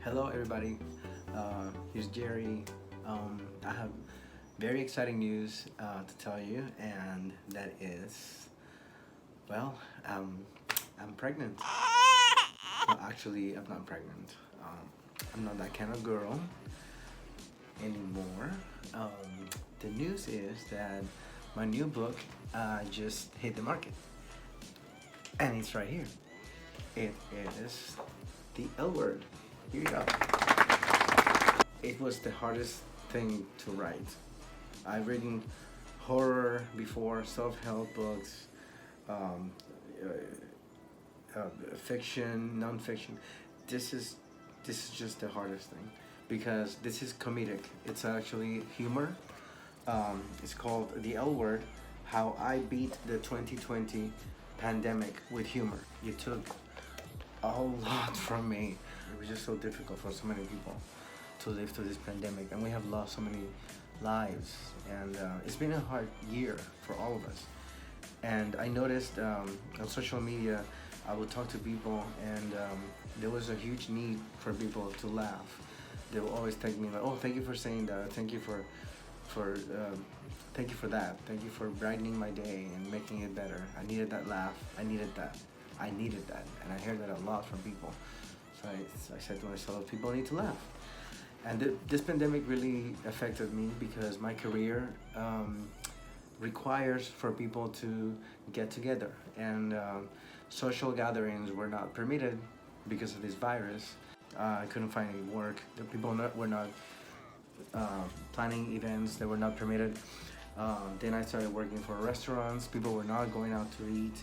Hello, everybody. Here's Jerry. I have very exciting news to tell you, and that is, well, I'm pregnant. Well, actually, I'm not pregnant. I'm not that kind of girl anymore. Um, the news is that my new book just hit the market, and it's right here. It is The L Word. Here you go. It was the hardest thing to write. I've written horror before, self-help books, um, fiction, non-fiction. This is this is just the hardest thing because this is comedic. It's actually humor. It's called The L Word: How I Beat the 2020 Pandemic with Humor. You took a whole lot from me. It was just so difficult for so many people to live through this pandemic, and we have lost so many lives, and it's been a hard year for all of us. And I noticed on social media, I would talk to people, and there was a huge need for people to laugh. They will always thank me like, "Oh, thank you for saying that. Thank you for thank you for that. Thank you for brightening my day and making it better. I needed that laugh. I needed that. I needed that." And I heard that a lot from people. So I said to myself, people need to laugh. And this pandemic really affected me because my career requires for people to get together, and social gatherings were not permitted because of this virus. I couldn't find any work. The people were not planning events that were not permitted. Then I started working for restaurants. People were not going out to eat.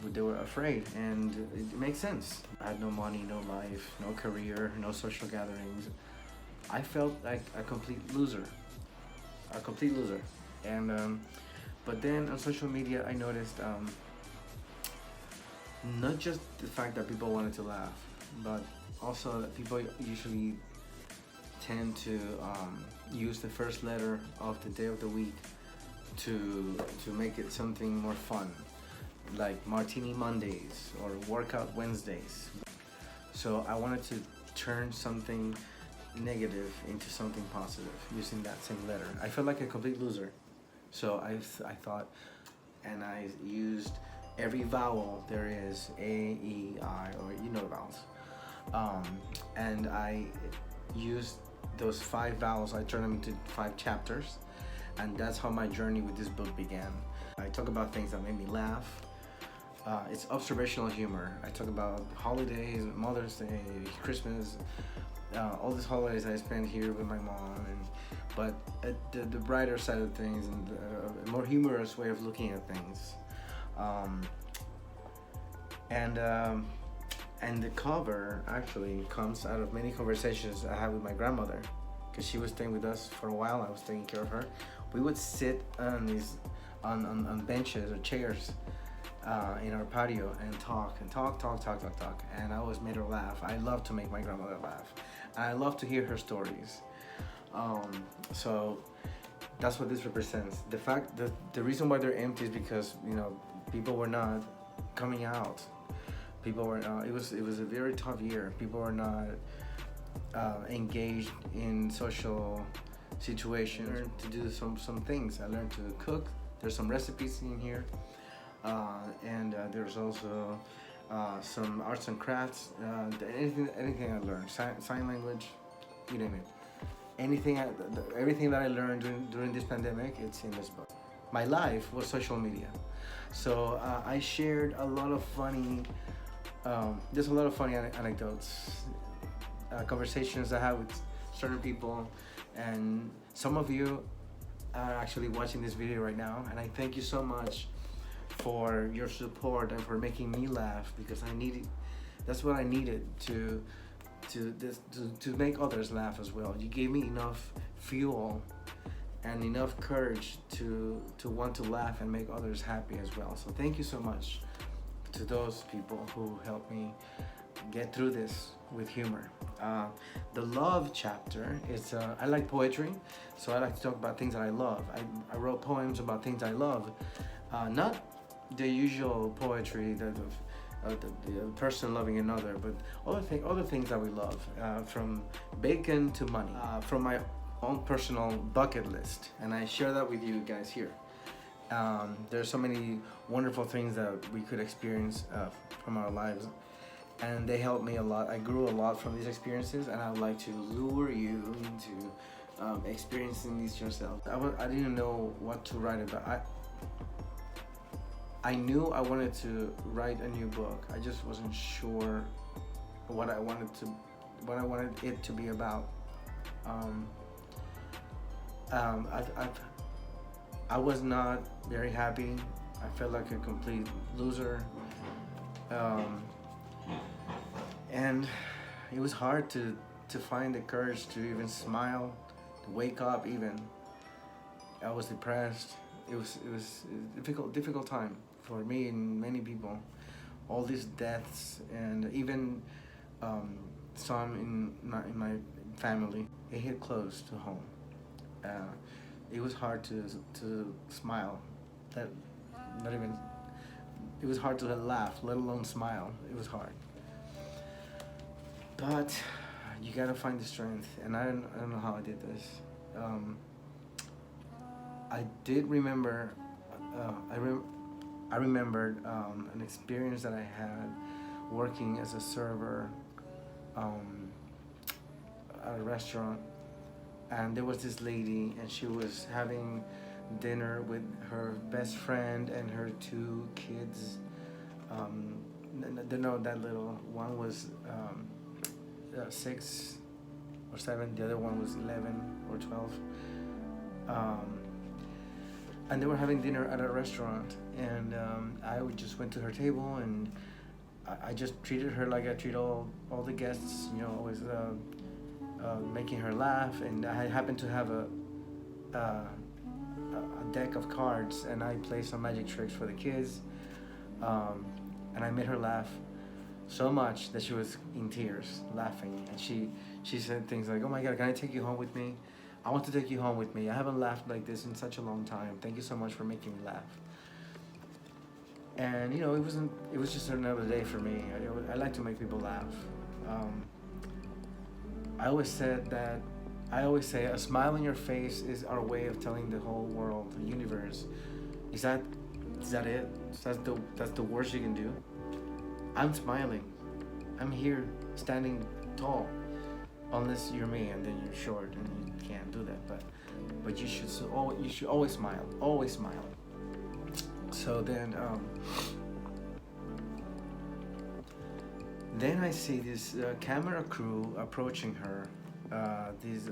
They were afraid, and it makes sense. I had no money, no life, no career, no social gatherings. I felt like a complete loser, a complete loser. And but then on social media, I noticed not just the fact that people wanted to laugh, but also that people usually tend to use the first letter of the day of the week to make it something more fun, like Martini Mondays or Workout Wednesdays. So I wanted to turn something negative into something positive using that same letter. I felt like a complete loser. So I thought, and I used every vowel there is, A, E, I, or you know vowels. And I used those 5 vowels, I turned them into 5 chapters, and that's how my journey with this book began. I talk about things that made me laugh. It's observational humor. I talk about holidays, Mother's Day, Christmas, all these holidays I spent here with my mom, but the brighter side of things and a more humorous way of looking at things. And the cover actually comes out of many conversations I had with my grandmother, because she was staying with us for a while. I was taking care of her. We would sit on these on benches or chairs in our patio and talk, and I always made her laugh. I love to make my grandmother laugh, and I love to hear her stories. So that's what this represents. The fact that the reason why they're empty is because people were not coming out. People were it was a very tough year. People were not engaged in social situations. I learned to do some things. I learned to cook. There's some recipes in here. And there's also some arts and crafts. Anything I learned, sign language, you name it. Everything that I learned during this pandemic, it's in this book. My life was social media, so I shared a lot of funny. There's a lot of funny anecdotes, conversations I had with certain people, and some of you are actually watching this video right now, and I thank you so much for your support and for making me laugh, because that's what I needed to make others laugh as well. You gave me enough fuel and enough courage to want to laugh and make others happy as well. So thank you so much to those people who helped me get through this with humor. The love chapter is I like poetry, so I like to talk about things that I love. I wrote poems about things I love, not the usual poetry that of the person loving another, but other things that we love, from bacon to money, from my own personal bucket list, and I share that with you guys here. There's so many wonderful things that we could experience from our lives, and they helped me a lot. I grew a lot from these experiences, and I would like to lure you into experiencing these yourself. I didn't know what to write about. I knew I wanted to write a new book. I just wasn't sure what I wanted it to be about. I was not very happy. I felt like a complete loser, and it was hard to find the courage to even smile, to wake up even. I was depressed. It was a difficult time for me and many people. All these deaths, and even some in my family, it hit close to home. It was hard to smile. That not even. It was hard to laugh, let alone smile. It was hard. But you gotta find the strength, and I don't know how I did this. I did remember. I remembered an experience that I had working as a server at a restaurant, and there was this lady, and she was having dinner with her best friend and her two kids. They're not that little. One was 6 or 7. The other one was 11 or 12. And they were having dinner at a restaurant, and I just went to her table, and I just treated her like I treat all the guests, always making her laugh. And I happened to have a deck of cards, and I played some magic tricks for the kids, and I made her laugh so much that she was in tears, laughing, and she said things like, "Oh my God, can I take you home with me? I want to take you home with me. I haven't laughed like this in such a long time. Thank you so much for making me laugh." And it was just another day for me. I like to make people laugh. I always say a smile on your face is our way of telling the whole world, the universe, is that it? That's the worst you can do? I'm smiling. I'm here standing tall. Unless you're me and then you're short and you can't do that, but you should always smile. Always smile. So then I see this camera crew approaching her. These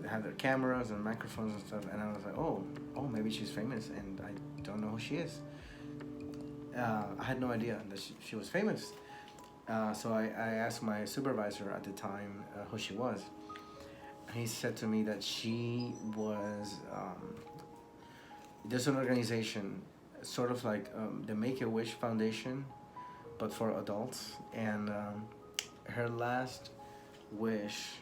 have their cameras and microphones and stuff, and I was like, oh, maybe she's famous, and I don't know who she is. I had no idea that she was famous. So I asked my supervisor at the time who she was. He said to me that she was, there's an organization, sort of like the Make-A-Wish Foundation, but for adults. And her last wish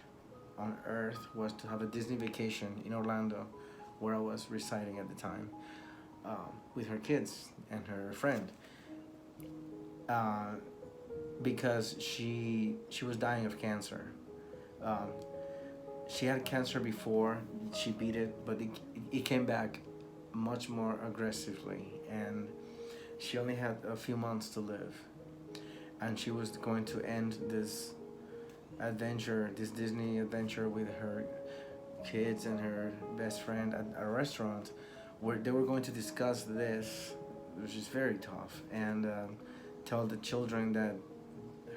on earth was to have a Disney vacation in Orlando, where I was residing at the time, with her kids and her friend. Because she was dying of cancer. She had cancer before, she beat it, but it came back much more aggressively, and she only had a few months to live. And she was going to end this Disney adventure with her kids and her best friend at a restaurant, where they were going to discuss this, which is very tough, and tell the children that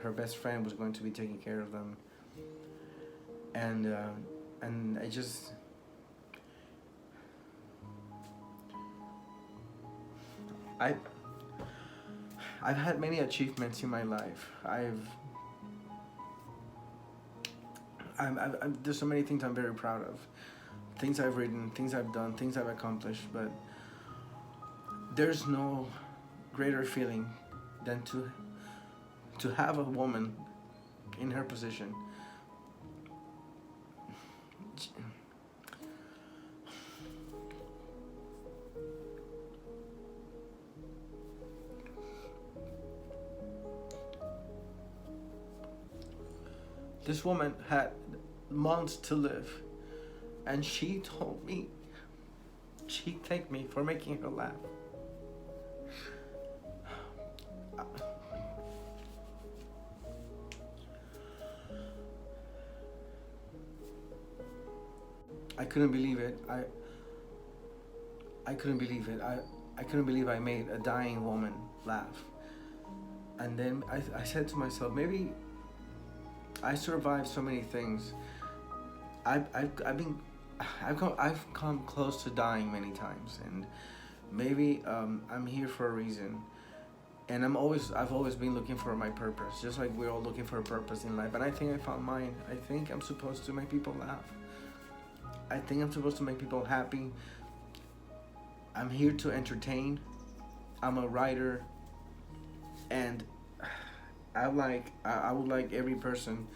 her best friend was going to be taking care of them. And I've had many achievements in my life. There's so many things I'm very proud of. Things I've written, things I've done, things I've accomplished, but there's no greater feeling than to have a woman in her position. This woman had months to live, and she told me she thanked me for making her laugh. I couldn't believe it. I couldn't believe it. I couldn't believe I made a dying woman laugh. And then I said to myself, maybe I survived so many things. I've come close to dying many times, and maybe I'm here for a reason. And I've always been looking for my purpose, just like we're all looking for a purpose in life. And I think I found mine. I think I'm supposed to make people laugh. I think I'm supposed to make people happy. I'm here to entertain. I'm a writer, and I would like every person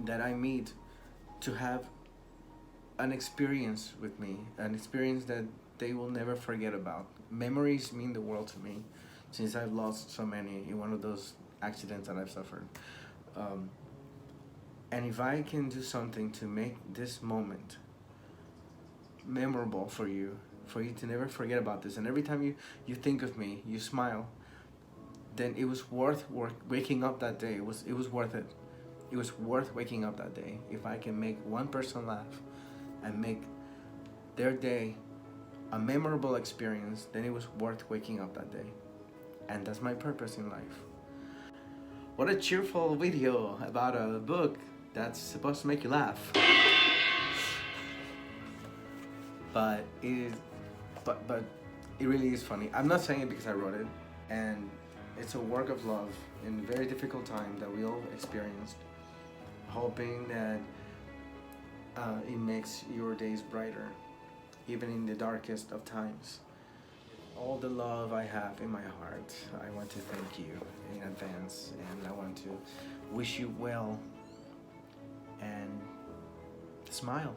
that I meet to have an experience with me, an experience that they will never forget about. Memories mean the world to me, since I've lost so many in one of those accidents that I've suffered. And if I can do something to make this moment memorable for you to never forget about this, and every time you think of me, you smile, then it was worth waking up that day. It was worth it. It was worth waking up that day. If I can make one person laugh and make their day a memorable experience, then it was worth waking up that day. And that's my purpose in life. What a cheerful video about a book that's supposed to make you laugh. But it really is funny. I'm not saying it because I wrote it, and it's a work of love in a very difficult time that we all experienced, hoping that it makes your days brighter, even in the darkest of times. All the love I have in my heart, I want to thank you in advance, and I want to wish you well, and smile.